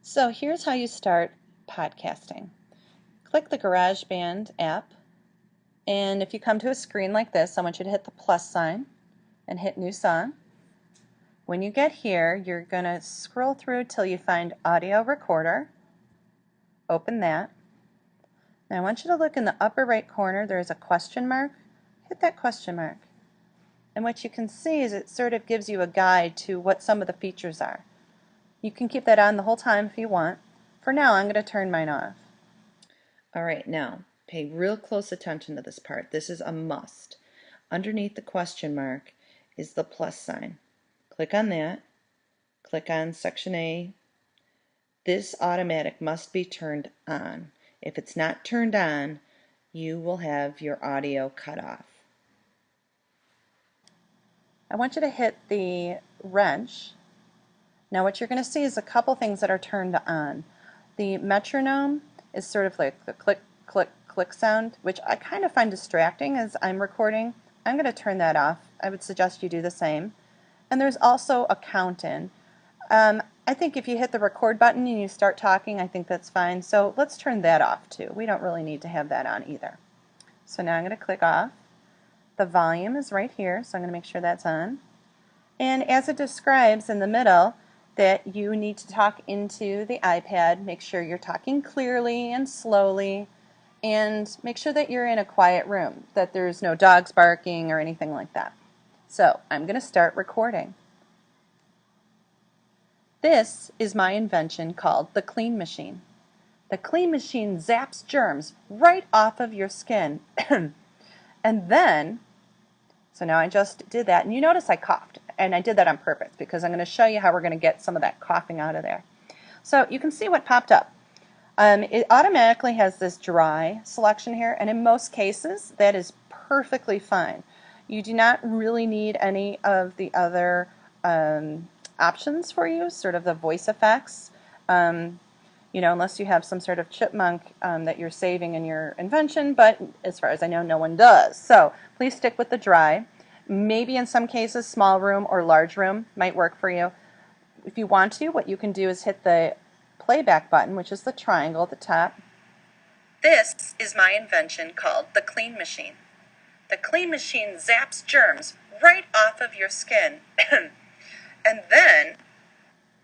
So here's how you start podcasting. Click the Garageband app, and if you come to a screen like this, I want you to hit the plus sign and hit New Song. When you get here, you're going to scroll through till you find Audio Recorder. Open that. Now I want you to look in the upper right corner. There's a question mark. Hit that question mark. And what you can see is it sort of gives you a guide to what some of the features are. You can keep that on the whole time if you want. For now, I'm going to turn mine off. All right, now pay real close attention to this part. This is a must. Underneath the question mark is the plus sign. Click on that. Click on section A. This automatic must be turned on. If it's not turned on, you will have your audio cut off. I want you to hit the wrench. Now what you're going to see is a couple things that are turned on. The metronome is sort of like the click, click, click sound, which I kind of find distracting as I'm recording. I'm going to turn that off. I would suggest you do the same. And there's also a count-in. I think if you hit the record button and you start talking, I think that's fine. So let's turn that off too. We don't really need to have that on either. So now I'm going to click off. The volume is right here, so I'm going to make sure that's on. And as it describes in the middle, that you need to talk into the iPad. Make sure you're talking clearly and slowly, and make sure that you're in a quiet room, that there's no dogs barking or anything like that. So I'm going to start recording. This is my invention called the Clean Machine. The Clean Machine zaps germs right off of your skin. And then, so now I just did that, and you notice I coughed. And I did that on purpose because I'm going to show you how we're going to get some of that coughing out of there. So you can see what popped up. It automatically has this dry selection here, and in most cases that is perfectly fine. You do not really need any of the other options for you, sort of the voice effects, unless you have some sort of chipmunk that you're saving in your invention, but as far as I know, no one does. So please stick with the dry. Maybe in some cases small room or large room might work for you. If you want to, what you can do is hit the playback button, which is the triangle at the top. This is my invention called the Clean Machine. The Clean Machine zaps germs right off of your skin. And then,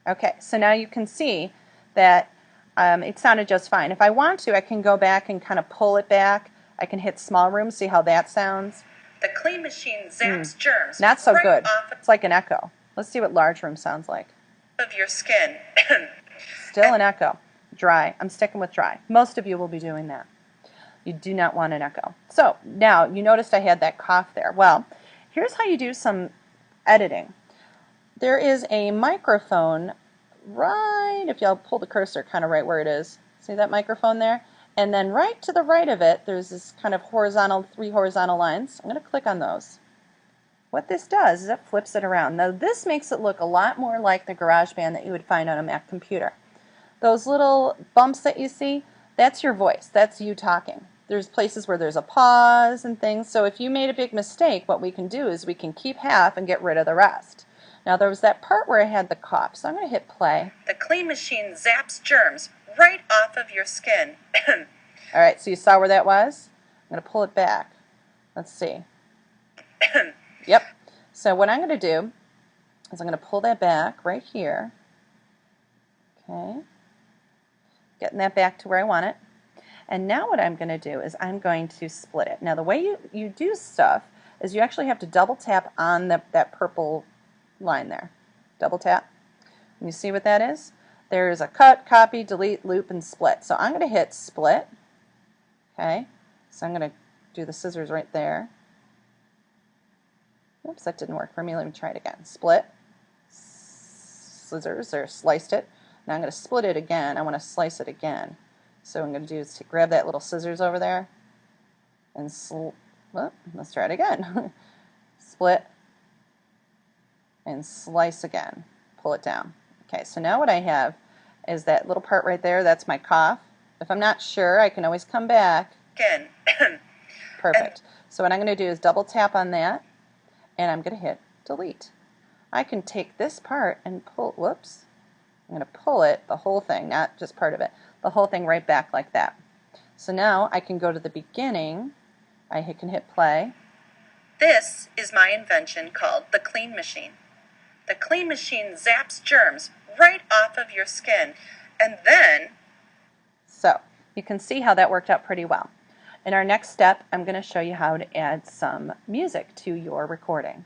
okay, so now you can see that it sounded just fine. If I want to, I can go back and kind of pull it back. I can hit small room, see how that sounds. The Clean Machine zaps germs. Not so good. It's like an echo. Let's see what large room sounds like. Of your skin. Still an echo. Dry. I'm sticking with dry. Most of you will be doing that. You do not want an echo. So now you noticed I had that cough there. Well, here's how you do some editing. There is a microphone right, if y'all pull the cursor kind of right where it is. See that microphone there? And then right to the right of it, there's this kind of three horizontal lines. I'm going to click on those. What this does is it flips it around. Now this makes it look a lot more like the Garageband that you would find on a Mac computer. Those little bumps that you see, that's your voice. That's you talking. There's places where there's a pause and things. So if you made a big mistake, what we can do is we can keep half and get rid of the rest. Now there was that part where I had the cough, so I'm going to hit play. The Clean Machine zaps germs right off of your skin. All right, so you saw where that was? I'm going to pull it back. Let's see. Yep. So what I'm going to do is I'm going to pull that back right here. Okay. Getting that back to where I want it. And now what I'm going to do is I'm going to split it. Now the way you do stuff is you actually have to double tap on that purple line there. Double tap. And you see what that is? There's a cut, copy, delete, loop, and split. So I'm going to hit split. Okay. So I'm going to do the scissors right there. Oops, that didn't work for me. Let me try it again. Split. Scissors, or sliced it. Now I'm going to split it again. I want to slice it again. So what I'm going to do is grab that little scissors over there and let's try it again. Split and slice again. Pull it down. Okay, so now what I have is that little part right there. That's my cough. If I'm not sure, I can always come back. Again. Perfect. So what I'm going to do is double tap on that, and I'm going to hit delete. I can take this part and pull, whoops, I'm going to pull it, the whole thing, not just part of it, the whole thing right back like that. So now I can go to the beginning. I can hit play. This is my invention called the Clean Machine. The Clean Machine zaps germs right off of your skin, and then... So you can see how that worked out pretty well. In our next step, I'm going to show you how to add some music to your recording.